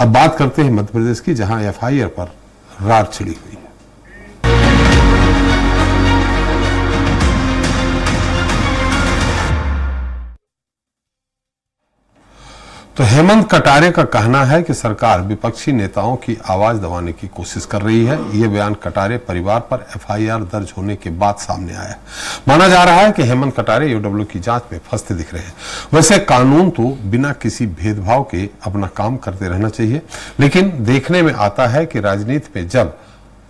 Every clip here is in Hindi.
अब बात करते हैं मध्य प्रदेश की, जहां एफआईआर पर रार छिड़ी हुई है। तो हेमंत कटारे का कहना है कि सरकार विपक्षी नेताओं की आवाज दबाने की कोशिश कर रही है। यह बयान कटारे परिवार पर एफआईआर दर्ज होने के बाद सामने आया। माना जा रहा है कि हेमंत कटारे ईओडब्ल्यू की जांच में फंसते दिख रहे हैं। वैसे कानून तो बिना किसी भेदभाव के अपना काम करते रहना चाहिए, लेकिन देखने में आता है कि राजनीति में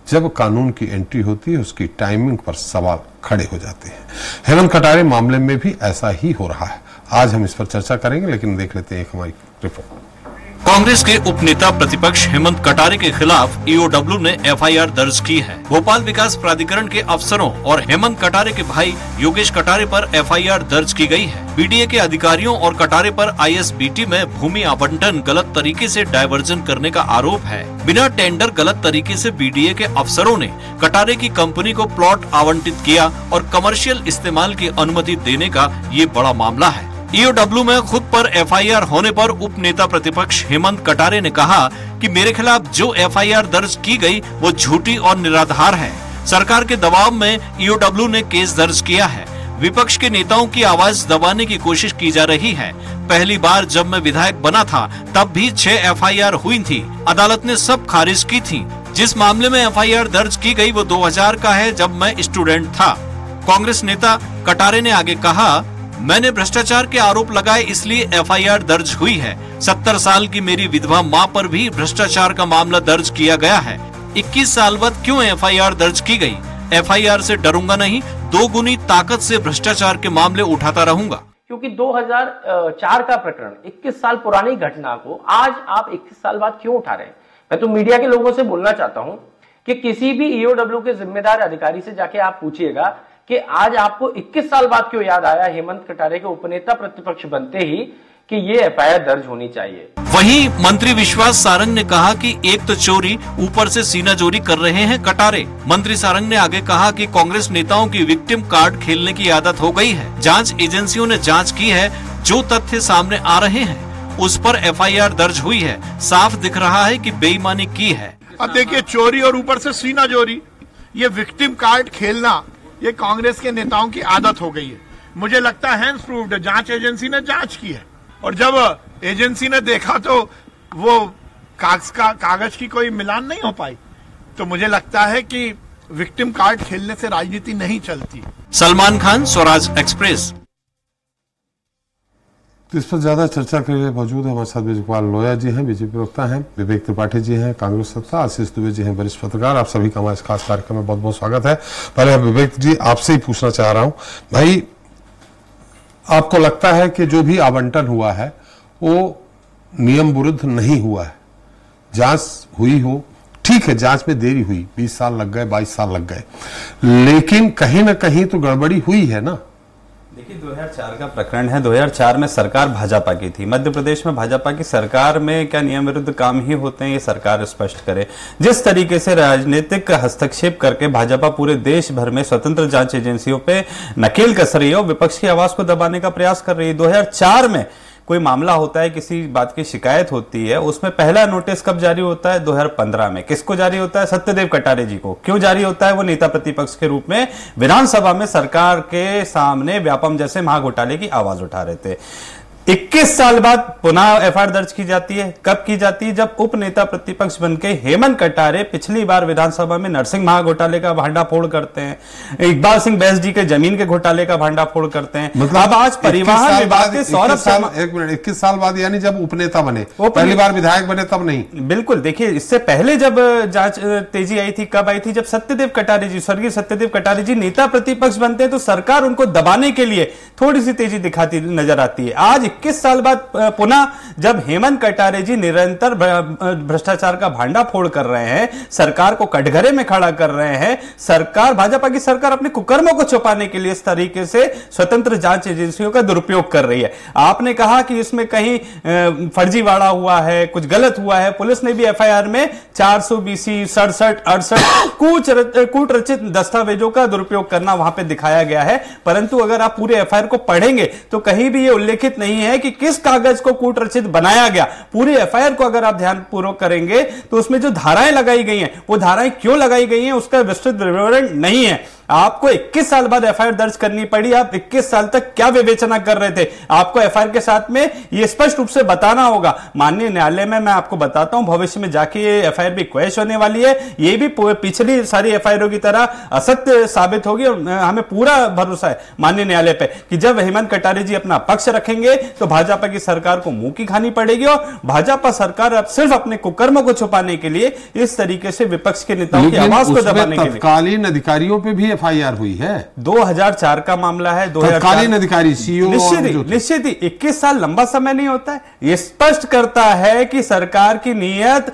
जब कानून की एंट्री होती है, उसकी टाइमिंग पर सवाल खड़े हो जाते हैं। हेमंत कटारे मामले में भी ऐसा ही हो रहा है। आज हम इस पर चर्चा करेंगे, लेकिन देख लेते हैं एक हमारी रिपोर्ट। कांग्रेस के उपनेता प्रतिपक्ष हेमंत कटारे के खिलाफ ईओडब्ल्यू ने एफआईआर दर्ज की है। भोपाल विकास प्राधिकरण के अफसरों और हेमंत कटारे के भाई योगेश कटारे पर एफआईआर दर्ज की गई है। बीडीए के अधिकारियों और कटारे पर आईएसबीटी में भूमि आवंटन गलत तरीके से डायवर्जन करने का आरोप है। बिना टेंडर गलत तरीके से बीडीए के अफसरों ने कटारे की कंपनी को प्लॉट आवंटित किया और कमर्शियल इस्तेमाल की अनुमति देने का ये बड़ा मामला है। ईओडब्ल्यू में खुद पर एफआईआर होने पर उप नेता प्रतिपक्ष हेमंत कटारे ने कहा कि मेरे खिलाफ जो एफआईआर दर्ज की गई वो झूठी और निराधार है। सरकार के दबाव में ईओडब्ल्यू ने केस दर्ज किया है। विपक्ष के नेताओं की आवाज दबाने की कोशिश की जा रही है। पहली बार जब मैं विधायक बना था तब भी 6 एफआईआर हुई थी। अदालत ने सब खारिज की थी। जिस मामले में एफआईआर दर्ज की गई वो 2000 का है, जब मैं स्टूडेंट था। कांग्रेस नेता कटारे ने आगे कहा, मैंने भ्रष्टाचार के आरोप लगाए इसलिए एफआईआर दर्ज हुई है। 70 साल की मेरी विधवा मां पर भी भ्रष्टाचार का मामला दर्ज किया गया है। 21 साल बाद क्यों एफआईआर दर्ज की गई? एफआईआर से डरूंगा नहीं, 2 गुनी ताकत से भ्रष्टाचार के मामले उठाता रहूंगा। क्योंकि 2004 का प्रकरण 21 साल पुरानी घटना को आज आप 21 साल बाद क्यों उठा रहे हैं? मैं तो मीडिया के लोगों से बोलना चाहता हूं कि किसी भी ईओडब्ल्यू के जिम्मेदार अधिकारी से जाके आप पूछिएगा कि आज आपको 21 साल बाद क्यों याद आया हेमंत कटारे के उपनेता प्रतिपक्ष बनते ही कि ये एफआईआर दर्ज होनी चाहिए। वहीं मंत्री विश्वास सारंग ने कहा कि एक तो चोरी, ऊपर से सीना चोरी कर रहे हैं कटारे। मंत्री सारंग ने आगे कहा कि कांग्रेस नेताओं की विक्टिम कार्ड खेलने की आदत हो गई है। जांच एजेंसियों ने जांच की है, जो तथ्य सामने आ रहे हैं उस पर एफआईआर दर्ज हुई है। साफ दिख रहा है कि बेईमानी की है। अब देखिए, चोरी और ऊपर से सीना चोरी, ये विक्टिम कार्ड खेलना ये कांग्रेस के नेताओं की आदत हो गई है। मुझे लगता है हैंड्स प्रूव्ड, जांच एजेंसी ने जांच की है और जब एजेंसी ने देखा तो वो कागज की कोई मिलान नहीं हो पाई। तो मुझे लगता है कि विक्टिम कार्ड खेलने से राजनीति नहीं चलती। सलमान खान, स्वराज एक्सप्रेस। तो इस पर ज्यादा चर्चा के लिए मौजूद है हमारे साथ ब्रजपाल लोया जी हैं, बीजेपी प्रवक्ता हैं, विवेक त्रिपाठी जी हैं, कांग्रेस सत्ता, आशीष दुबे जी हैं, वरिष्ठ पत्रकार। आप सभी का हमारे खास कार्यक्रम में बहुत बहुत स्वागत है। पहले विवेक जी आपसे ही पूछना चाह रहा हूं, भाई आपको लगता है कि जो भी आवंटन हुआ है वो नियम विरुद्ध नहीं हुआ है? जांच हुई हो, ठीक है, जांच में देरी हुई, 20 साल लग गए, 22 साल लग गए, लेकिन कहीं ना कहीं तो गड़बड़ी हुई है ना। देखिए, 2004 का प्रकरण है। 2004 में सरकार भाजपा की थी। मध्य प्रदेश में भाजपा की सरकार में क्या नियम विरुद्ध काम ही होते हैं, ये सरकार स्पष्ट करे। जिस तरीके से राजनीतिक हस्तक्षेप करके भाजपा पूरे देश भर में स्वतंत्र जांच एजेंसियों पे नकेल कस रही है और विपक्ष की आवाज को दबाने का प्रयास कर रही है। 2004 में कोई मामला होता है, किसी बात की शिकायत होती है, उसमें पहला नोटिस कब जारी होता है? 2015 में। किसको जारी होता है? सत्यदेव कटारे जी को। क्यों जारी होता है? वो नेता प्रतिपक्ष के रूप में विधानसभा में सरकार के सामने व्यापम जैसे महाघोटाले की आवाज उठा रहे थे। 21 साल बाद पुनः एफआईआर दर्ज की जाती है। कब की जाती है? जब उप नेता प्रतिपक्ष बनके हेमंत कटारे पिछली बार विधानसभा में नरसिंह महाघोटाले का भांडाफोड़ करते हैं, इकबाल सिंह बैस जी के जमीन के घोटाले का भांडाफोड़ करते हैं। मतलब अब आज परिवहन विभाग के सौरभ शर्मा, 21 साल बाद, यानी जब उपनेता बने, पहली बार विधायक बने तब नहीं। बिल्कुल, देखिए इससे पहले जब जांच तेजी आई थी, कब आई थी? जब सत्यदेव कटारे जी, स्वर्गीय सत्यदेव कटारे जी नेता प्रतिपक्ष बनते हैं तो सरकार उनको दबाने के लिए थोड़ी सी तेजी दिखाती नजर आती है। आज 21 साल बाद पुनः जब हेमंत कटारे जी निरंतर भ्रष्टाचार का भांडाफोड़ कर रहे हैं, सरकार को कटघरे में खड़ा कर रहे हैं, सरकार, भाजपा की सरकार अपने कुकर्मों को छुपाने के लिए इस तरीके से स्वतंत्र जांच एजेंसियों का दुरुपयोग कर रही है। आपने कहा कि इसमें कहीं फर्जीवाड़ा हुआ है, कुछ गलत हुआ है। पुलिस ने भी एफआईआर में 420, 67, 68 कूट रचित दस्तावेजों का दुरुपयोग करना वहां पे दिखाया गया है। परंतु अगर आप पूरे एफआईआर को पढ़ेंगे तो कहीं भी ये उल्लेखित नहीं है कि किस कागज को कूटरचित बनाया गया। पूरी एफआईआर को अगर आप ध्यानपूर्वक करेंगे तो उसमें जो धाराएं लगाई गई हैं, वो धाराएं क्यों लगाई गई हैं उसका विस्तृत विवरण नहीं है। आपको 21 साल बाद एफआईआर दर्ज करनी पड़ी। आप 21 साल तक क्या विवेचना कर रहे थे? आपको एफआईआर के साथ में यह स्पष्ट रूप से बताना होगा। माननीय न्यायालय में मैं आपको बताता हूं, भविष्य में जाके ये एफआईआर भी क्वैश होने वाली है। ये भी पिछली सारी एफआईआर की तरह असत्य साबित होगी और हमें पूरा भरोसा है माननीय न्यायालय पे कि जब हेमंत कटारे जी अपना पक्ष रखेंगे तो भाजपा की सरकार को मुंह की खानी पड़ेगी और भाजपा सरकार अब सिर्फ अपने कुकर्मों को छुपाने के लिए इस तरीके से विपक्ष के नेताओं की आवाज को दबाने के लिए तत्कालीन अधिकारियों पे भी एफआईआर हुई है। 2004 का मामला है। तत्कालीन अधिकारी सीईओ निश्चित ही 21 साल लंबा समय नहीं होता है। यह स्पष्ट करता है कि सरकार की नीयत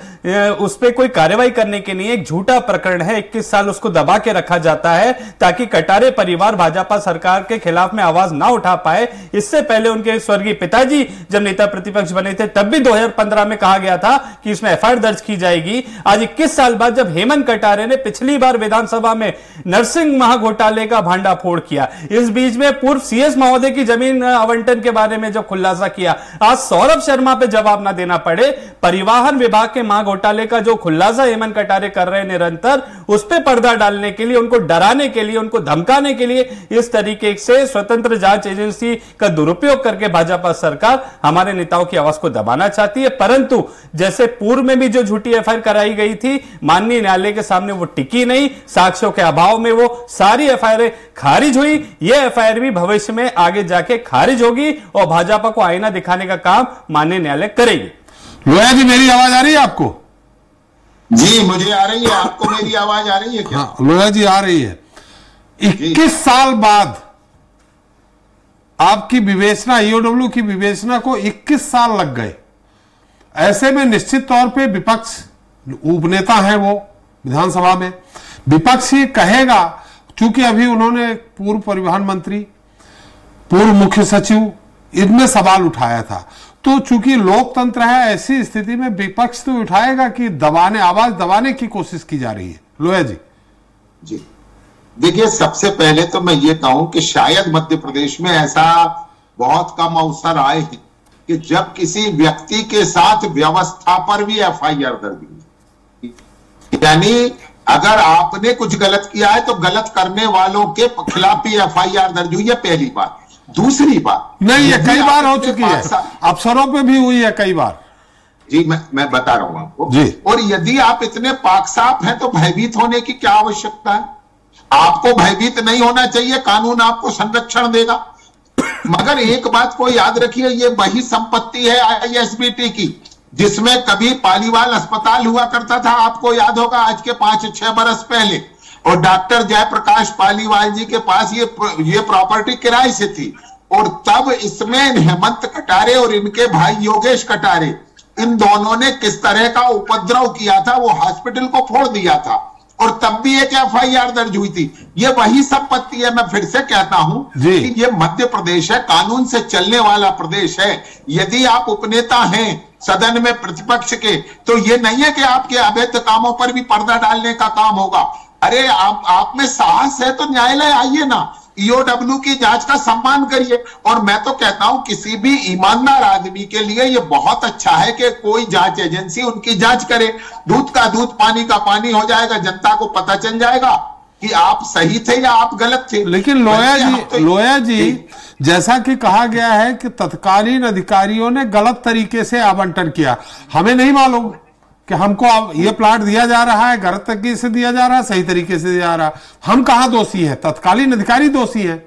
उस पर कोई कार्रवाई करने के लिए एक झूठा प्रकरण है। 21 साल उसको दबा के रखा जाता है ताकि कटारे परिवार भाजपा सरकार के खिलाफ में आवाज ना उठा पाए। इससे पहले उनके स्वर्गीय पिताजी जब नेता प्रतिपक्ष बने थे तब भी 2015 में कहा गया था कि इसमें एफआईआर दर्ज की जाएगी। आज 21 साल बाद जब हेमंत कटारे ने पिछली बार विधानसभा में नरसिंह महाघोटाले का भांडाफोड़ किया, इस बीच में पूर्व सीएस महोदय की जमीन आवंटन के बारे में जब खुलासा किया, आज सौरभ शर्मा पे जवाब ना देना पड़े, परिवहन विभाग के महाघोटाले का जो खुलासा हेमंत कटारे कर रहे हैं निरंतर, उस पर पर्दा डालने के लिए, उनको डराने के लिए, उनको धमकाने के लिए इस तरीके से स्वतंत्र जांच एजेंसी का दुरुपयोग करके भाजपा सरकार हमारे नेताओं की आवाज को दबाना चाहती है। परंतु जैसे पूर्व में भी जो झूठी एफआईआर कराई गई थी, माननीय न्यायालय के सामने वो टिकी नहीं, साक्ष्यों के अभाव में वो सारी एफआईआर खारिज हुई। यह एफआईआर भी भविष्य में आगे जाके खारिज होगी और भाजपा को आईना दिखाने का काम माननीय न्यायालय करेगी। लोया जी, मेरी आवाज आ रही है आपको? जी मुझे आ रही है। आपको मेरी आवाज आ रही है क्या? हाँ लोया जी आ रही है। 21 साल बाद आपकी विवेचना, ईओडब्ल्यू की विवेचना को 21 साल लग गए। ऐसे में निश्चित तौर पे विपक्ष, उपनेता हैं वो विधानसभा में, विपक्ष ही कहेगा, क्योंकि अभी उन्होंने पूर्व परिवहन मंत्री, पूर्व मुख्य सचिव, इनमें सवाल उठाया था। तो चूंकि लोकतंत्र है, ऐसी स्थिति में विपक्ष तो उठाएगा कि दबाने, आवाज दबाने की कोशिश की जा रही है। लोया जी। जी देखिए, सबसे पहले तो मैं ये कहूं कि शायद मध्य प्रदेश में ऐसा बहुत कम अवसर आए हैं कि जब किसी व्यक्ति के साथ व्यवस्था पर भी एफआईआर दर्ज हुई। यानी अगर आपने कुछ गलत किया है तो गलत करने वालों के खिलाफ भी एफआईआर दर्ज हुई है, पहली बात। दूसरी बात, नहीं, ये कई बार हो चुकी है, अफसरों पे भी हुई है कई बार। जी मैं बता रहा हूं आपको जी। और यदि आप इतने पाकसाफ हैं तो भयभीत होने की क्या आवश्यकता है? आपको भयभीत नहीं होना चाहिए, कानून आपको संरक्षण देगा। मगर एक बात को याद रखिए, ये वही संपत्ति है आईएसबीटी की जिसमें कभी पालीवाल अस्पताल हुआ करता था, आपको याद होगा, आज के 5-6 बरस पहले। और डॉक्टर जयप्रकाश पालीवाल जी के पास ये प्रॉपर्टी किराए से थी। और तब इसमें हेमंत कटारे और इनके भाई योगेश कटारे, इन दोनों ने किस तरह का उपद्रव किया था, वो हॉस्पिटल को फोड़ दिया था और तब भी एक एफआईआर दर्ज हुई थी। ये वही संपत्ति है। मैं फिर से कहता हूं कि ये मध्य प्रदेश है, कानून से चलने वाला प्रदेश है। यदि आप उपनेता हैं सदन में प्रतिपक्ष के, तो ये नहीं है कि आपके अवैध कामों पर भी पर्दा डालने का काम होगा। अरे आप में साहस है तो न्यायालय आइए ना, ईओडब्ल्यू की जांच का सम्मान करिए। और मैं तो कहता हूं किसी भी ईमानदार आदमी के लिए ये बहुत अच्छा है कि कोई जांच एजेंसी उनकी जांच करे। दूध का दूध, पानी का पानी हो जाएगा, जनता को पता चल जाएगा कि आप सही थे या आप गलत थे। लेकिन लोया जी जैसा कि कहा गया है कि तत्कालीन अधिकारियों ने गलत तरीके से आवंटन किया, हमें नहीं मालूम कि हमको अब ये प्लाट दिया जा रहा है, गलत तरीके से दिया जा रहा है, सही तरीके से दिया जा रहा है। हम कहां दोषी हैं? तत्कालीन अधिकारी दोषी हैं।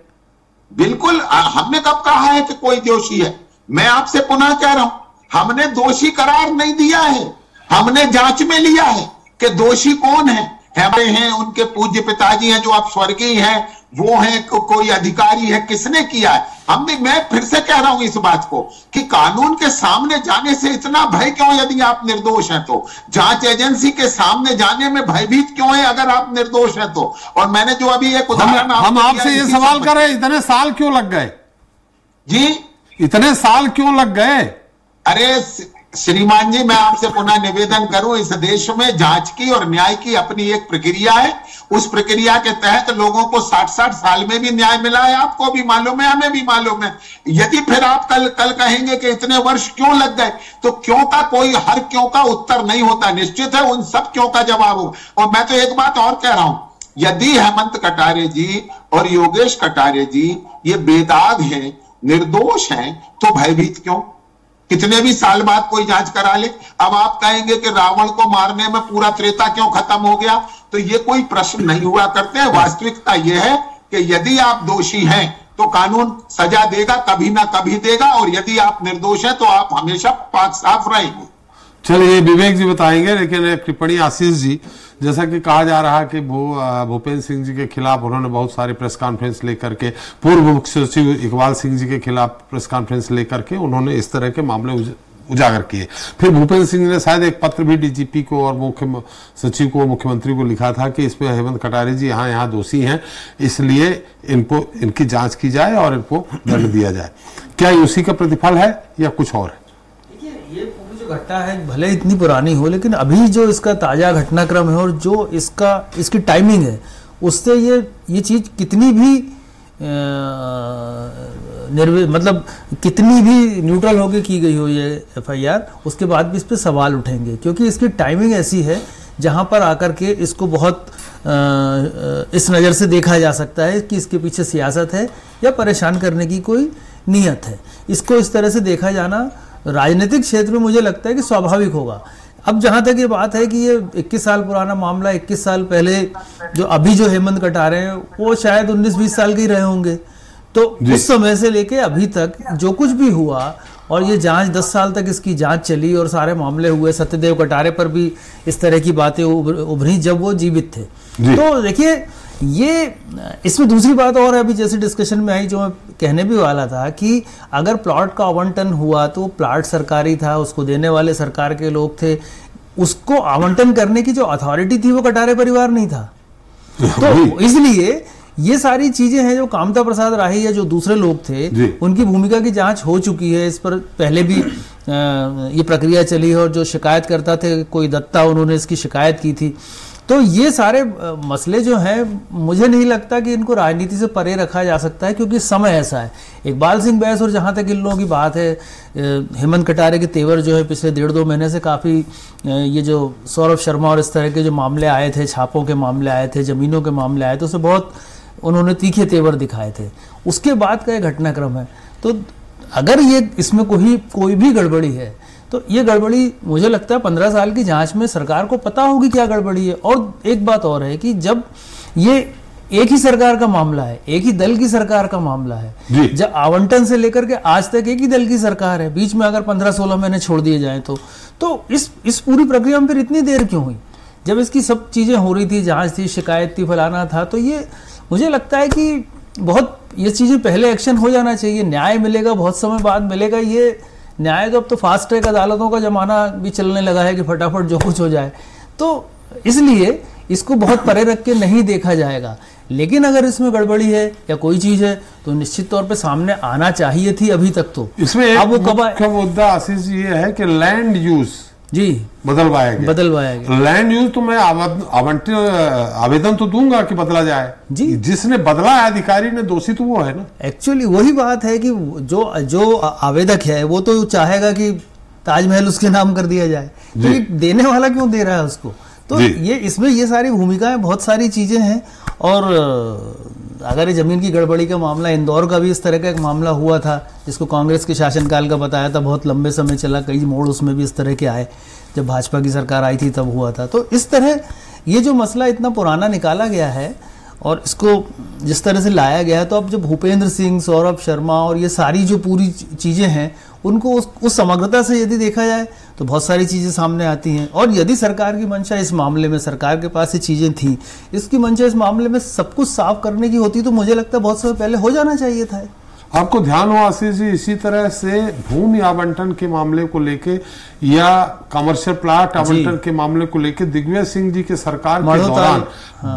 बिल्कुल, हमने कब कहा है कि कोई दोषी है? मैं आपसे पुनः कह रहा हूं, हमने दोषी करार नहीं दिया है, हमने जांच में लिया है कि दोषी कौन है। हमारे हैं, उनके पूज्य पिताजी हैं जो अब स्वर्गीय हैं, वो हैं, कोई अधिकारी है, किसने किया है? हमने, मैं फिर से कह रहा हूं इस बात को कि कानून के सामने जाने से इतना भय क्यों? यदि आप निर्दोष हैं तो जांच एजेंसी के सामने जाने में भयभीत क्यों है अगर आप निर्दोष हैं तो? और मैंने जो अभी एक उदाहरण हम आपसे ये सवाल कर रहे हैं, इतने साल क्यों लग गए? जी, इतने साल क्यों लग गए? अरे श्रीमान जी, मैं आपसे पुनः निवेदन करूं, इस देश में जांच की और न्याय की अपनी एक प्रक्रिया है। उस प्रक्रिया के तहत लोगों को 60-60 साल में भी न्याय मिला है, आपको भी मालूम है, हमें भी मालूम है। यदि फिर आप कल कहेंगे कि इतने वर्ष क्यों लग गए, तो क्यों का कोई हर क्यों का उत्तर नहीं होता, निश्चित है उन सब क्यों का जवाब हो। और मैं तो एक बात और कह रहा हूं, यदि हेमंत कटारे जी और योगेश कटारे जी ये बेदाग हैं, निर्दोष हैं, तो भयभीत क्यों? कितने भी साल बाद कोई जांच करा ले। अब आप कहेंगे कि रावण को मारने में पूरा त्रेता क्यों खत्म हो गया, तो ये कोई प्रश्न नहीं हुआ करते हैं। वास्तविकता यह है कि यदि आप दोषी हैं तो कानून सजा देगा, कभी ना कभी देगा, और यदि आप निर्दोष हैं तो आप हमेशा पाक साफ रहेंगे। चलिए, विवेक जी बताएंगे, लेकिन एक टिप्पणी आशीष जी, जैसा कि कहा जा रहा है कि भूपेंद्र सिंह जी के खिलाफ उन्होंने बहुत सारी प्रेस कॉन्फ्रेंस लेकर के, पूर्व मुख्य सचिव इकबाल सिंह जी के खिलाफ प्रेस कॉन्फ्रेंस लेकर के उन्होंने इस तरह के मामले उजागर किए। फिर भूपेंद्र सिंह ने शायद एक पत्र भी डीजीपी को और मुख्य सचिव को, मुख्यमंत्री को लिखा था कि इसमें हेमंत कटारे जी यहाँ दोषी हैं, इसलिए इनकी जांच की जाए और इनको दंड दिया जाए। क्या ये उसी का प्रतिफल है या कुछ और है? घटना है भले इतनी पुरानी हो, लेकिन अभी जो इसका ताजा घटनाक्रम है और जो इसकी टाइमिंग है, उससे ये चीज कितनी भी मतलब कितनी भी न्यूट्रल होकर की गई हो ये एफआईआर, उसके बाद भी इस पे सवाल उठेंगे, क्योंकि इसकी टाइमिंग ऐसी है जहां पर आकर के इसको बहुत इस नज़र से देखा जा सकता है कि इसके पीछे सियासत है या परेशान करने की कोई नीयत है। इसको इस तरह से देखा जाना राजनीतिक क्षेत्र में मुझे लगता है कि स्वाभाविक होगा। अब जहां तक ये बात है कि ये 21 साल पुराना मामला, 21 साल पहले जो अभी जो हेमंत कटारे हैं वो शायद 19-20 साल के ही रहे होंगे, तो उस समय से लेके अभी तक जो कुछ भी हुआ, और ये जांच 10 साल तक इसकी जांच चली और सारे मामले हुए, सत्यदेव कटारे पर भी इस तरह की बातें उभरी जब वो जीवित थे। तो देखिए, ये इसमें दूसरी बात और है, अभी जैसे डिस्कशन में आई, जो मैं कहने भी वाला था कि अगर प्लॉट का आवंटन हुआ तो प्लॉट सरकारी था, उसको देने वाले सरकार के लोग थे, उसको आवंटन करने की जो अथॉरिटी थी वो कटारे परिवार नहीं था। तो इसलिए ये सारी चीजें हैं जो कामता प्रसाद राही या जो दूसरे लोग थे, उनकी भूमिका की जांच हो चुकी है। इस पर पहले भी ये प्रक्रिया चली है, और जो शिकायत करता थे कोई दत्ता, उन्होंने इसकी शिकायत की थी। तो ये सारे मसले जो हैं, मुझे नहीं लगता कि इनको राजनीति से परे रखा जा सकता है, क्योंकि समय ऐसा है। इकबाल सिंह बैस और जहाँ तक इन लोगों की बात है, हेमंत कटारे के तेवर जो है पिछले 1.5-2 महीने से काफ़ी, ये जो सौरभ शर्मा और इस तरह के जो मामले आए थे, छापों के मामले आए थे, ज़मीनों के मामले आए थे, उससे बहुत उन्होंने तीखे तेवर दिखाए थे। उसके बाद का ये घटनाक्रम है। तो अगर ये इसमें कोई भी गड़बड़ी है, तो ये गड़बड़ी मुझे लगता है 15 साल की जांच में सरकार को पता होगी क्या गड़बड़ी है। और एक बात और है कि जब ये एक ही सरकार का मामला है, एक ही दल की सरकार का मामला है, जब आवंटन से लेकर के आज तक एक ही दल की सरकार है, बीच में अगर 15-16 महीने छोड़ दिए जाएं तो इस पूरी प्रक्रिया में फिर इतनी देर क्यों हुई? जब इसकी सब चीजें हो रही थी, जांच थी, शिकायत थी, फलाना था, तो ये मुझे लगता है कि बहुत ये चीजें पहले एक्शन हो जाना चाहिए। न्याय मिलेगा, बहुत समय बाद मिलेगा। ये न्याय तो अब तो फास्ट ट्रैक अदालतों का जमाना भी चलने लगा है कि फटाफट जो कुछ हो जाए, तो इसलिए इसको बहुत परे रख के नहीं देखा जाएगा। लेकिन अगर इसमें गड़बड़ी है या कोई चीज है तो निश्चित तौर पे सामने आना चाहिए थी अभी तक। तो इसमें एक मुख्य मुद्दा आशीष ये है कि लैंड यूज बदलवाया गया। लैंड यूज तो मैं आवेदन तो दूंगा कि बदला जाए जी। जिसने बदला है अधिकारी ने, दोषी तो वो है ना। एक्चुअली वही बात है कि जो आवेदक है वो तो चाहेगा कि ताजमहल उसके नाम कर दिया जाए, तो देने वाला क्यों दे रहा है उसको? तो ये इसमें ये सारी भूमिकाएं, बहुत सारी चीजें हैं। और अगर ये जमीन की गड़बड़ी का मामला, इंदौर का भी इस तरह का एक मामला हुआ था जिसको कांग्रेस के शासनकाल का बताया था, बहुत लंबे समय चला, कई मोड़ उसमें भी इस तरह के आए, जब भाजपा की सरकार आई थी तब हुआ था। तो इस तरह ये जो मसला इतना पुराना निकाला गया है और इसको जिस तरह से लाया गया है, तो अब जब भूपेंद्र सिंह, सौरभ शर्मा और ये सारी जो पूरी चीज़ें हैं उनको उस समग्रता से यदि देखा जाए तो बहुत सारी चीज़ें सामने आती हैं। और यदि सरकार की मंशा इस मामले में, सरकार के पास ये चीज़ें थी, इसकी मंशा इस मामले में सब कुछ साफ करने की होती तो मुझे लगता है बहुत समय पहले हो जाना चाहिए था। आपको ध्यान हो आशीष जी, इसी तरह से भूमि आवंटन के मामले को लेके या कमर्शियल प्लाट आवंटन के मामले को लेके दिग्विजय सिंह जी के सरकार के दौरान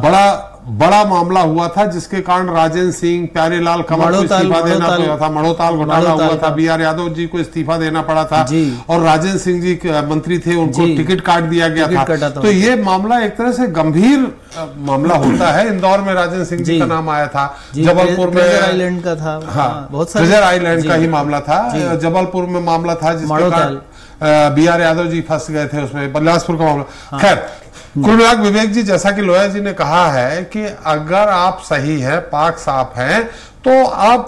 बड़ा बड़ा मामला हुआ था जिसके कारण राजेंद्र सिंह, प्यारेलाल कंवर को इस्तीफा देना पड़ा था, मड़ोताल घोटाला हुआ था, BR यादव जी को इस्तीफा देना पड़ा था और राजेंद्र सिंह जी मंत्री थे, उनको टिकट काट दिया गया था। तो ये मामला एक तरह से गंभीर मामला होता है। इंदौर में राजेंद्र सिंह जी का नाम आया था, जबलपुर में आइलैंड का था, बहुत ट्रेजर आइलैंड का ही मामला था, जबलपुर में मामला था जिसके कारण BR यादव जी फंस गए थे उसमें, बिलासपुर का मामला। खैर, कुल मिलाकर विवेक जी, जैसा कि लोया जी ने कहा है कि अगर आप सही हैं, पाक साफ हैं, तो आप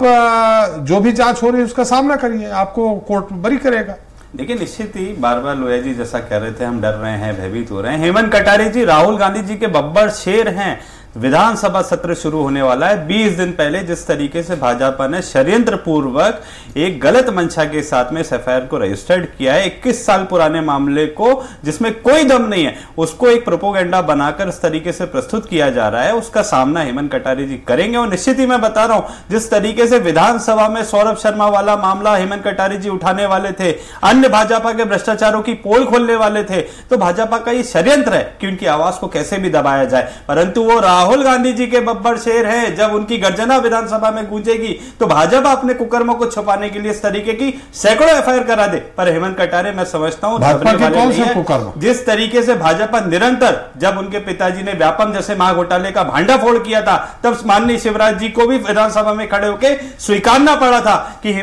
जो भी जांच हो रही है उसका सामना करिए, आपको कोर्ट बरी करेगा। देखिए, निश्चित ही बार बार लोया जी जैसा कह रहे थे, हम डर रहे हैं, भयभीत हो रहे हैं। हेमंत कटारे जी राहुल गांधी जी के बब्बर शेर हैं। विधानसभा सत्र शुरू होने वाला है। 20 दिन पहले जिस तरीके से भाजपा ने षड्यंत्र पूर्वक एक गलत मंशा के साथ में एफआईआर को रजिस्टर्ड किया है, 21 साल पुराने मामले को जिसमें कोई दम नहीं है, उसको एक प्रोपोगेंडा बनाकर इस तरीके से प्रस्तुत किया जा रहा है, उसका सामना हेमंत कटारे जी करेंगे। और निश्चित ही मैं बता रहा हूं, जिस तरीके से विधानसभा में सौरभ शर्मा वाला मामला हेमंत कटारे जी उठाने वाले थे, अन्य भाजपा के भ्रष्टाचारों की पोल खोलने वाले थे, तो भाजपा का ये षड्यंत्र है कि उनकी आवाज को कैसे भी दबाया जाए। परंतु वो राहुल गांधी जी के बब्बर शेर हैं। जब उनकी गर्जना विधानसभा में गूंजेगी तो भाजपा अपने कुकर्मों को छुपाने के लिए इस तरीके की सैकड़ों एफआईआर करा दे। पर हेमंत कटारे मैं समझता हूं जिस तरीके से भाजपा निरंतर, जब उनके पिताजी ने व्यापम जैसे महाघोटाले का भांडाफोड़ किया था, तब माननीय शिवराज जी को भी विधानसभा में खड़े होकर स्वीकारना पड़ा था कि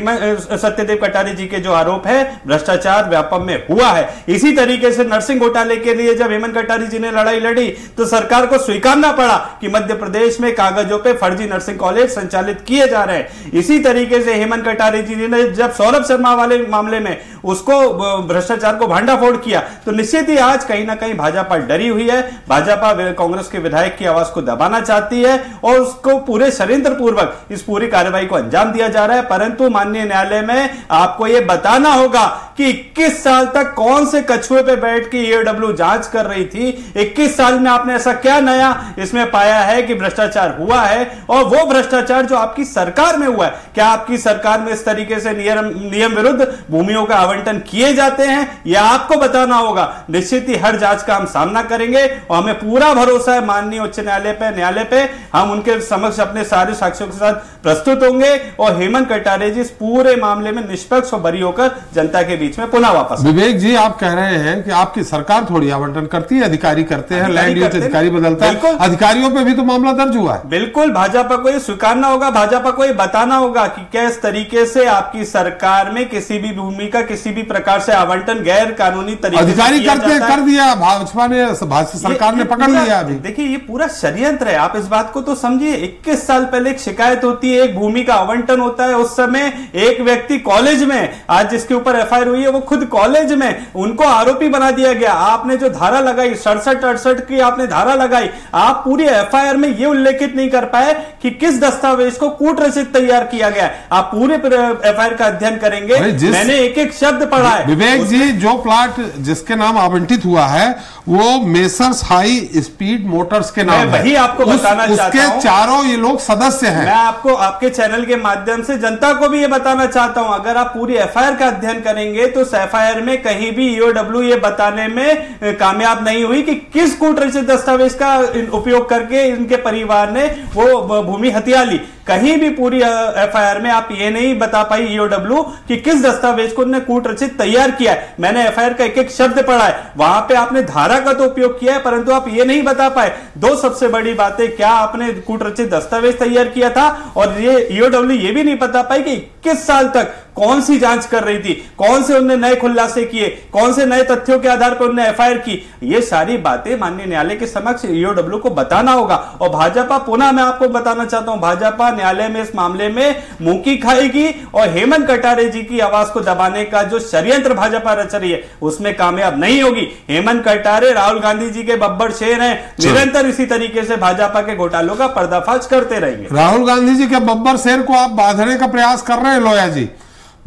सत्यदेव कटारे जी के जो आरोप है भ्रष्टाचार व्यापम में हुआ है। इसी तरीके से नर्सिंग घोटाले के लिए जब हेमंत कटारे जी ने लड़ाई लड़ी तो सरकार को स्वीकारना पड़ा कि मध्य प्रदेश में कागजों पे फर्जी नर्सिंग कॉलेज संचालित किए जा रहे हैं। इसी तरीके से हेमंत कटारे जी ने जब सौरभ शर्मा वाले मामले में उसको भ्रष्टाचार को भांडाफोड़ किया, तो निश्चित ही आज कहीं ना कहीं भाजपा डरी हुई है। भाजपा कांग्रेस के विधायक की आवाज को दबाना चाहती है और उसको पूरे षड्यंत्र पूर्वक इस पूरी कार्रवाई को अंजाम दिया जा रहा है। परंतु माननीय न्यायालय में आपको यह बताना होगा कि 21 साल तक कौन से कछुए पे बैठ के ईओडब्ल्यू जांच कर रही थी। 21 साल में आपने ऐसा क्या नया इसमें पाया है कि भ्रष्टाचार हुआ है, और वो भ्रष्टाचार जो आपकी सरकार में हुआ है, क्या आपकी सरकार में इस तरीके से नियम विरुद्ध भूमियों का आवंटन किए जाते हैं, यह आपको बताना होगा। निश्चित ही हर जांच का हम सामना करेंगे और हमें पूरा भरोसा है माननीय उच्च न्यायालय पे हम उनके समक्ष अपने सारे साक्ष्यों के साथ प्रस्तुत होंगे और हेमंत कटारे जी इस पूरे मामले में निष्पक्ष और बरी होकर जनता के बीच में पुनः वापस। विवेक जी, आप कह रहे हैं कि आपकी सरकार थोड़ी आवंटन करती है, अधिकारी करते हैं, लैंड यूज अधिकारी बदलता है, अधिकारियों पे भी तो मामला दर्ज हुआ है। बिल्कुल, भाजपा को ये स्वीकारना होगा, भाजपा को ये बताना होगा कि किस तरीके से आपकी सरकार में किसी भी भूमि का किसी भी प्रकार से आवंटन गैर कानूनी तरीके अधिकारी करते कर दिया, भाजपा ने सरकार ने पकड़ लिया। अभी देखिए, ये पूरा षड्यंत्र है, आप इस बात को तो समझिए। 21 साल पहले एक शिकायत होती है, एक भूमि का आवंटन होता है, उस समय एक व्यक्ति कॉलेज में, आज जिसके ऊपर एफआईआर हुई है वो खुद कॉलेज में, उनको आरोपी बना दिया गया। आपने जो धारा लगाई 67-68 की आपने धारा लगाई, आप पूरी एफआईआर में यह उल्लेखित नहीं कर पाए कि किस दस्तावेज को कूट रचित तैयार किया गया। आप पूरे एफआईआर का अध्ययन करेंगे, मैंने एक एक शब्द पढ़ा है। विवेक जी, जो प्लाट जिसके नाम आवंटित हुआ है वो मेसर्स हाई स्पीड मोटर्स के नाम है, वही आपको बताना चाहता हूं। उसके चारों ये लोग सदस्य हैं। मैं आपको आपके चैनल के माध्यम से जनता को भी ये बताना चाहता हूं, अगर आप पूरी एफआईआर का अध्ययन करेंगे तो एफआईआर में कहीं भी ईओडब्ल्यू ये बताने में कामयाब नहीं हुई कि किस कूट रचित दस्तावेज का उपयोग करके इनके परिवार ने वो भूमि हथिया ली। कहीं भी पूरी एफआईआर में आप ये नहीं बता पाई ईओडब्ल्यू कि किस दस्तावेज को उन्होंने कूट रचित तैयार किया है। मैंने एफआईआर का एक एक शब्द पढ़ा है, वहां पे आपने धारा का तो उपयोग किया है, परंतु आप ये नहीं बता पाए दो सबसे बड़ी बातें, क्या आपने कूट रचित दस्तावेज तैयार किया था, और ये ईओडब्ल्यू ये भी नहीं बता पाई कि 21 साल तक कौन सी जांच कर रही थी, कौन से उन्होंने नए खुलासे किए, कौन से नए तथ्यों के आधार पर उन्होंने एफआईआर की। ये सारी बातें माननीय न्यायालय के समक्ष ईओडब्ल्यू को बताना होगा। और भाजपा, पुनः मैं आपको बताना चाहता हूं, भाजपा न्यायालय में इस मामले में मुंह की खाएगी और हेमंत कटारे जी की आवाज को दबाने का जो षड्यंत्र भाजपा रच रही है उसमें कामयाब नहीं होगी। हेमंत कटारे राहुल गांधी जी के बब्बर शेर हैं, निरंतर इसी तरीके से भाजपा के घोटालों का पर्दाफाश करते रहेंगे। राहुल गांधी जी के बब्बर शेर को आप बांधने का प्रयास कर रहे हैं लोया जी।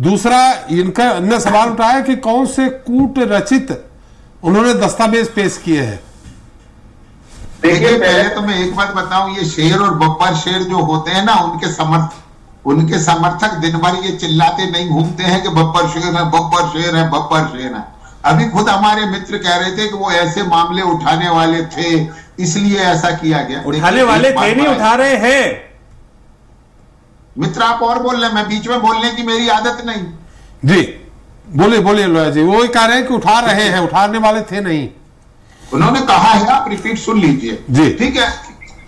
दूसरा, इनका अन्य सवाल उठाया कि कौन से कूट रचित उन्होंने दस्तावेज पेश किए हैं। देखिए, पहले तो मैं एक बात बताऊं, ये शेर और बब्बर शेर जो होते हैं ना, उनके समर्थक दिन भर ये चिल्लाते नहीं घूमते हैं कि बब्बर शेर है, बब्बर शेर है, बब्बर शेर है। अभी खुद हमारे मित्र कह रहे थे कि वो ऐसे मामले उठाने वाले थे, इसलिए ऐसा किया गया। उठाने वाले थे, नहीं उठा रहे हैं। मित्र आप और बोल रहे हैं, मैं बीच में बोलने की मेरी आदत नहीं। जी बोलिए बोलिए लोया जी, वो कह रहे हैं कि उठा रहे हैं, उठाने वाले थे नहीं। उन्होंने कहा है, आप रिपीट सुन लीजिए जी, ठीक है।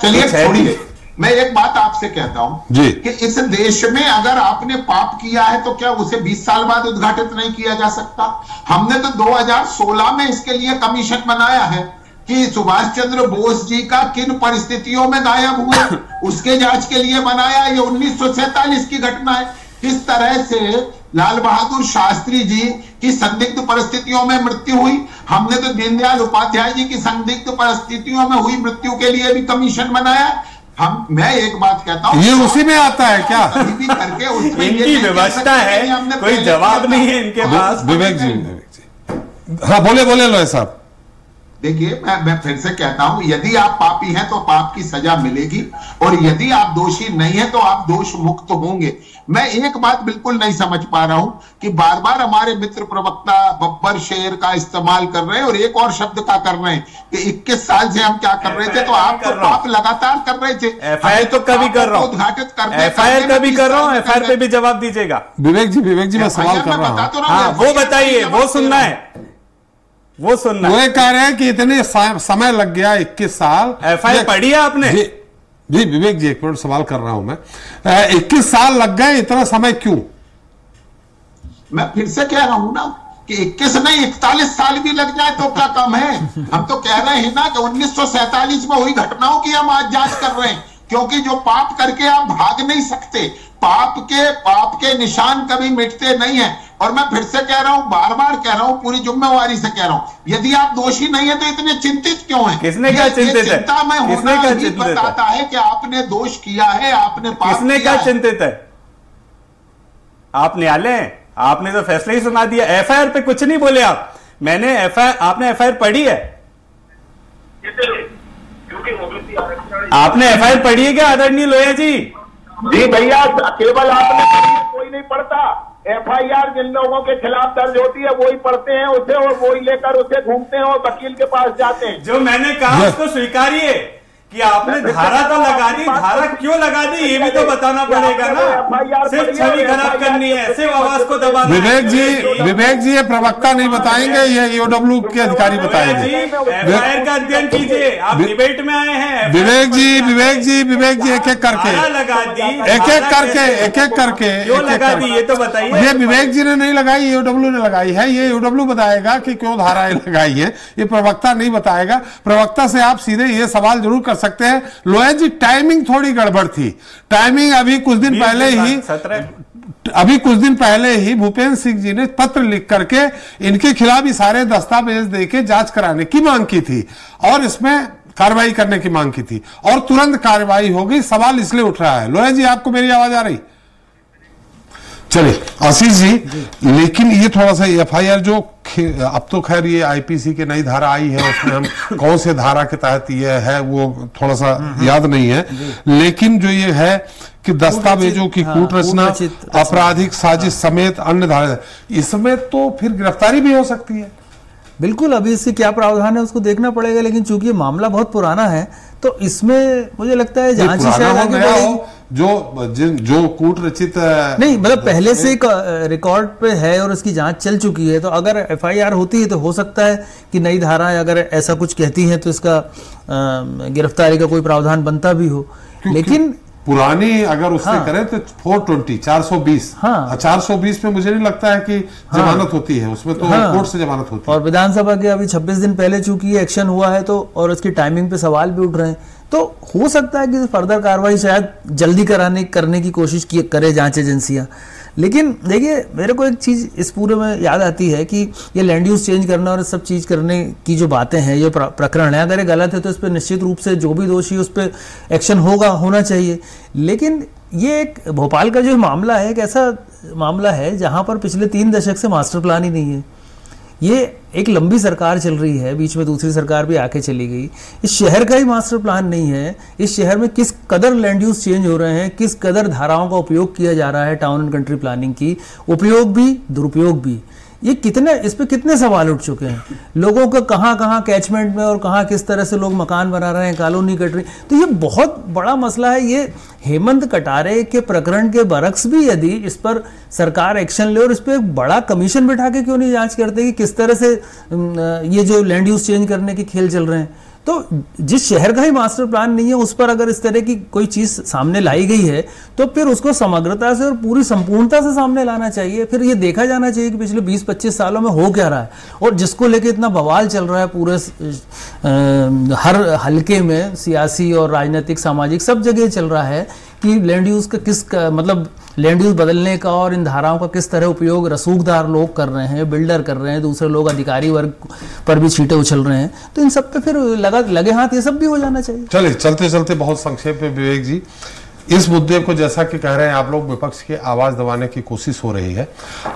चलिए छोड़िए, मैं एक बात आपसे कहता हूं जी कि इस देश में अगर आपने पाप किया है तो क्या उसे 20 साल बाद उद्घाटित नहीं किया जा सकता? हमने तो 2016 में इसके लिए कमीशन बनाया है कि सुभाष चंद्र बोस जी का किन परिस्थितियों में गायब हुए, उसके जांच के लिए बनाया। ये 1947 की घटना है। किस तरह से लाल बहादुर शास्त्री जी की संदिग्ध परिस्थितियों में मृत्यु हुई। हमने तो दीनदयाल उपाध्याय जी की संदिग्ध परिस्थितियों में हुई मृत्यु के लिए भी कमीशन बनाया। मैं एक बात कहता हूं, ये उसी में आता है क्या? भी करके उसमें इनकी व्यवस्था है, कोई जवाब नहीं है इनके पास। विवेक जी, हाँ बोले बोले लोया साहब। देखिए मैं फिर से कहता हूं, यदि आप पापी हैं तो पाप की सजा मिलेगी, और यदि आप दोषी नहीं हैं तो आप दोष मुक्त होंगे। मैं एक बात बिल्कुल नहीं समझ पा रहा हूं कि बार बार हमारे मित्र प्रवक्ता बब्बर शेर का इस्तेमाल कर रहे हैं और एक और शब्द का कर रहे हैं कि 21 साल से हम क्या कर रहे थे। तो आप तो पाप लगातार कर रहे थे। एफआईआर तो कभी कर रहा हूं, उद्घाटित करने, एफआईआर कभी कर रहा हूं, एफआईआर पे भी जवाब दीजिएगा। विवेक जी मैं सवाल कर रहा हूं। हाँ वो बताइए, वो सुनना है, वो सुनना। वो कह रहे हैं कि इतने समय लग गया 21 साल। एफआईआर पढ़ी है आपने? जी विवेक जी, एक मिनट सवाल कर रहा हूं मैं। 21 साल लग गए, इतना समय क्यों? मैं फिर से कह रहा हूं ना कि 21 नहीं 41 साल भी लग जाए तो क्या कम है। हम तो कह रहे हैं ना कि 1947 में हुई घटनाओं की हम आज जांच कर रहे हैं, क्योंकि जो पाप करके आप भाग नहीं सकते, पाप के निशान कभी मिटते नहीं है। और मैं फिर से कह रहा हूं, बार बार कह रहा हूं, पूरी जिम्मेवारी से कह रहा हूं, यदि आप दोषी नहीं है तो इतने चिंतित क्यों हैं? किसने क्या चिंतित है? चिंता में होना ही बताता है कि आपने दोष किया है, आपने पाप किया है। किसने क्या चिंतित है? आप न्यायालय, आपने तो फैसला ही सुना दिया। एफआईआर पे कुछ नहीं बोले आप। मैंने आपने एफआईआर पढ़ी है? आपने एफआईआर पढ़ी है क्या आदरणीय लोया जी? जी भैया, केवल आपने पढ़ी है, कोई नहीं पढ़ता। एफआईआर जिन लोगों के खिलाफ दर्ज होती है वही पढ़ते हैं उसे, और वही लेकर उसे घूमते हैं और वकील के पास जाते हैं। जो मैंने कहा उसको स्वीकारिए कि आपने धारा तो लगा दी, धारा क्यों लगा दी ये भी तो बताना पड़ेगा ना। सिर्फ छवि खराब करनी है, सिर्फ आवाज को दबाना। विवेक जी ये प्रवक्ता नहीं बताएंगे, ये ईओडब्ल्यू के अधिकारी बताएंगे। एफआईआर का अध्ययन कीजिए, आप डिबेट में आए हैं। विवेक जी एक एक करके लगा दी, एक एक करके क्यों लगा दी ये तो बताइए। ये विवेक जी ने नहीं लगाई, ईओडब्ल्यू ने लगाई है। ये ईओडब्ल्यू बताएगा कि क्यों धाराएं लगाई है, ये प्रवक्ता नहीं बताएगा। प्रवक्ता से आप सीधे ये सवाल जरूर कर सकते हैं, लोया जी टाइमिंग थोड़ी गड़बड़ थी। टाइमिंग अभी कुछ दिन पहले ही भूपेंद्र सिंह जी ने पत्र लिख करके इनके खिलाफ ही सारे दस्तावेज देके जांच कराने की मांग की थी और इसमें कार्रवाई करने की मांग की थी, और तुरंत कार्रवाई हो गई। सवाल इसलिए उठ रहा है। लोया जी आपको मेरी आवाज आ रही? चलिए आशीष जी, लेकिन ये थोड़ा सा एफआईआर जो अब तो खैर ये आईपीसी की नई धारा आई है, उसमें हम कौन से धारा के तहत ये है वो थोड़ा सा याद नहीं है, लेकिन जो ये है कि दस्तावेजों की कूट रचना, आपराधिक साजिश समेत अन्य धारा, इसमें तो फिर गिरफ्तारी भी हो सकती है। बिल्कुल, अभी इससे क्या प्रावधान है उसको देखना पड़ेगा, लेकिन चूंकि ये मामला बहुत पुराना है तो इसमें मुझे लगता है जांच ही शायद आगे बढ़ेगी। जो कूट रचित नहीं, मतलब पहले से रिकॉर्ड पे है और उसकी जांच चल चुकी है, तो अगर एफआईआर होती है तो हो सकता है कि नई धाराएं अगर ऐसा कुछ कहती हैं तो इसका गिरफ्तारी का कोई प्रावधान बनता भी हो। लेकिन पुरानी अगर उससे करें तो 420 हाँ 420 में मुझे नहीं लगता है कि जमानत होती है, उसमें तो कोर्ट से जमानत होती है। और विधानसभा के अभी 26 दिन पहले चूंकि एक्शन हुआ है तो, और उसकी टाइमिंग पे सवाल भी उठ रहे हैं, तो हो सकता है कि फर्दर कार्रवाई शायद जल्दी करने की कोशिश करे जांच एजेंसियां। लेकिन देखिए, मेरे को एक चीज इस पूरे में याद आती है कि ये लैंड यूज चेंज करना और सब चीज करने की जो बातें हैं, ये प्रकरण है, अगर ये गलत है तो इस पर निश्चित रूप से जो भी दोषी उस पर एक्शन होना चाहिए। लेकिन ये एक भोपाल का जो मामला है, एक ऐसा मामला है जहां पर पिछले 3 दशक से मास्टर प्लान ही नहीं है। ये एक लंबी सरकार चल रही है, बीच में दूसरी सरकार भी आके चली गई, इस शहर का ही मास्टर प्लान नहीं है। इस शहर में किस कदर लैंड यूज चेंज हो रहे हैं, किस कदर धाराओं का उपयोग किया जा रहा है टाउन एंड कंट्री प्लानिंग की, उपयोग भी दुरुपयोग भी। ये कितने, इस पे कितने सवाल उठ चुके हैं। लोगों का कहाँ कैचमेंट में और कहाँ किस तरह से लोग मकान बना रहे हैं, कॉलोनी कट रही, तो ये बहुत बड़ा मसला है। ये हेमंत कटारे के प्रकरण के बरक्स भी यदि इस पर सरकार एक्शन ले और इस पर एक बड़ा कमीशन बिठा के क्यों नहीं जांच करते कि किस तरह से ये जो लैंड यूज चेंज करने के खेल चल रहे हैं। तो जिस शहर का ही मास्टर प्लान नहीं है उस पर अगर इस तरह की कोई चीज सामने लाई गई है तो फिर उसको समग्रता से और पूरी संपूर्णता से सामने लाना चाहिए। फिर ये देखा जाना चाहिए कि पिछले 20-25 सालों में हो क्या रहा है, और जिसको लेके इतना बवाल चल रहा है पूरे हर हलके में, सियासी और राजनीतिक सामाजिक सब जगह चल रहा है कि लैंड यूज का मतलब लैंड यूज बदलने का और इन धाराओं का किस तरह उपयोग रसूखदार लोग कर रहे हैं, बिल्डर कर रहे हैं, दूसरे लोग अधिकारी वर्ग पर भी छींटे उछल रहे हैं। तो इन सब पे फिर लगे हाथ ये सब भी हो जाना चाहिए। चलिए चलते चलते बहुत संक्षेप में विवेक जी, इस मुद्दे को जैसा कि कह रहे हैं आप लोग, विपक्ष की आवाज दबाने की कोशिश हो रही है।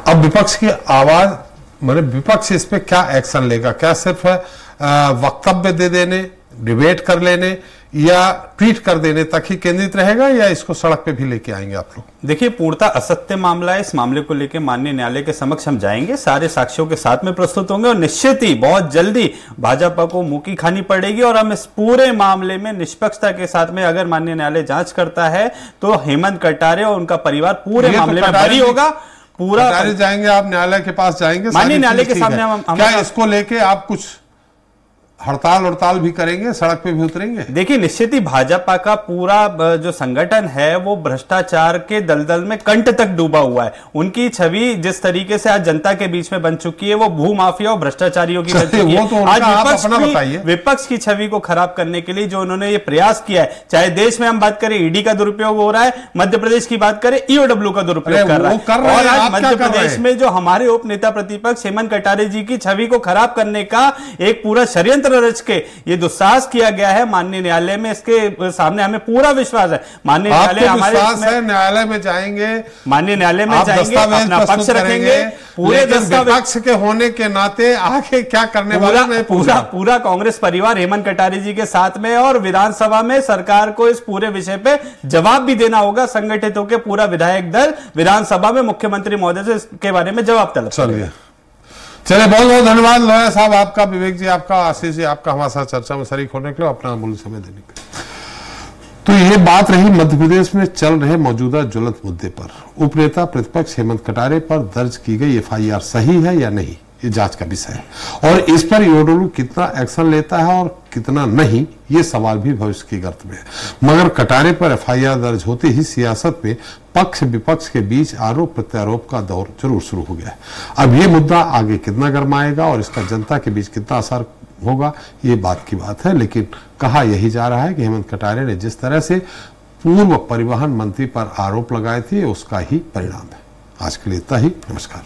अब विपक्ष की आवाज मतलब विपक्ष इस पे क्या एक्शन लेगा? क्या सिर्फ वक्तव्य दे देने, डिबेट कर लेने या ट्वीट कर देने तक ही केंद्रित रहेगा, या इसको सड़क पे भी लेके आएंगे आप लोग? देखिए, पूर्णतः असत्य मामला है। इस मामले को लेकर माननीय न्यायालय के समक्ष हम जाएंगे, सारे साक्ष्यों के साथ में प्रस्तुत होंगे और निश्चित ही बहुत जल्दी भाजपा को मुंह की खानी पड़ेगी। और हम इस पूरे मामले में निष्पक्षता के साथ में अगर माननीय न्यायालय जांच करता है तो हेमंत कटारे और उनका परिवार पूरे मामले में बरी होगा। पूरा जाएंगे, आप न्यायालय के पास जाएंगे, माननीय न्यायालय के सामने क्या इसको लेके आप कुछ हड़ताल भी करेंगे, सड़क पे भी उतरेंगे? देखिए, निश्चित ही भाजपा का पूरा जो संगठन है वो भ्रष्टाचार के दलदल में कंठ तक डूबा हुआ है। उनकी छवि जिस तरीके से आज जनता के बीच में बन चुकी है वो भू माफिया और भ्रष्टाचारियों की बन चुकी है। आज विपक्ष की छवि को खराब करने के लिए जो उन्होंने ये प्रयास किया है, चाहे देश में हम बात करें ईडी का दुरुपयोग हो रहा है, मध्य प्रदेश की बात करें ईओडब्ल्यू का दुरुपयोग कर रहा है, और आज मध्य प्रदेश में जो हमारे उप नेता प्रतिपक्ष हेमंत कटारे जी की छवि को खराब करने का एक पूरा षड्यंत्र रच के ये दुस्साहस किया गया है माननीय न्यायालय में। इसके सामने हमें पूरा विश्वास है। माननीय न्यायालय हमारे न्यायालय में जाएंगे, माननीय न्यायालय में जाएंगे, अपना पक्ष रखेंगे। पूरे पक्ष के होने के नाते आगे क्या करने वाला पूरा कांग्रेस परिवार हेमंत कटारे जी के साथ में, और विधानसभा में सरकार को इस पूरे विषय पे जवाब भी देना होगा। संगठित होकर पूरा विधायक दल विधानसभा में मुख्यमंत्री महोदय से इसके बारे में जवाब तलब। चलिए बहुत बहुत धन्यवाद लोया साहब आपका, विवेक जी आपका, आशीष जी आपका हमारे साथ चर्चा में शरीक होने के लिए, अपना अमूल्य समय देने के लिए। तो ये बात रही मध्य प्रदेश में चल रहे मौजूदा ज्वलंत मुद्दे पर। उपनेता प्रतिपक्ष हेमंत कटारे पर दर्ज की गई एफआईआर सही है या नहीं, ये जांच का विषय है, और इस पर ईओडब्ल्यू कितना एक्शन लेता है और कितना नहीं, ये सवाल भी भविष्य की गर्त में है। मगर कटारे पर एफआईआर दर्ज होते ही सियासत में पक्ष विपक्ष के बीच आरोप प्रत्यारोप का दौर जरूर शुरू हो गया है। अब ये मुद्दा आगे कितना गरमाएगा और इसका जनता के बीच कितना असर होगा, ये बात की बात है। लेकिन कहा यही जा रहा है कि हेमंत कटारे ने जिस तरह से पूर्व परिवहन मंत्री पर आरोप लगाए थे उसका ही परिणाम है। आज के लिए इतना ही, नमस्कार।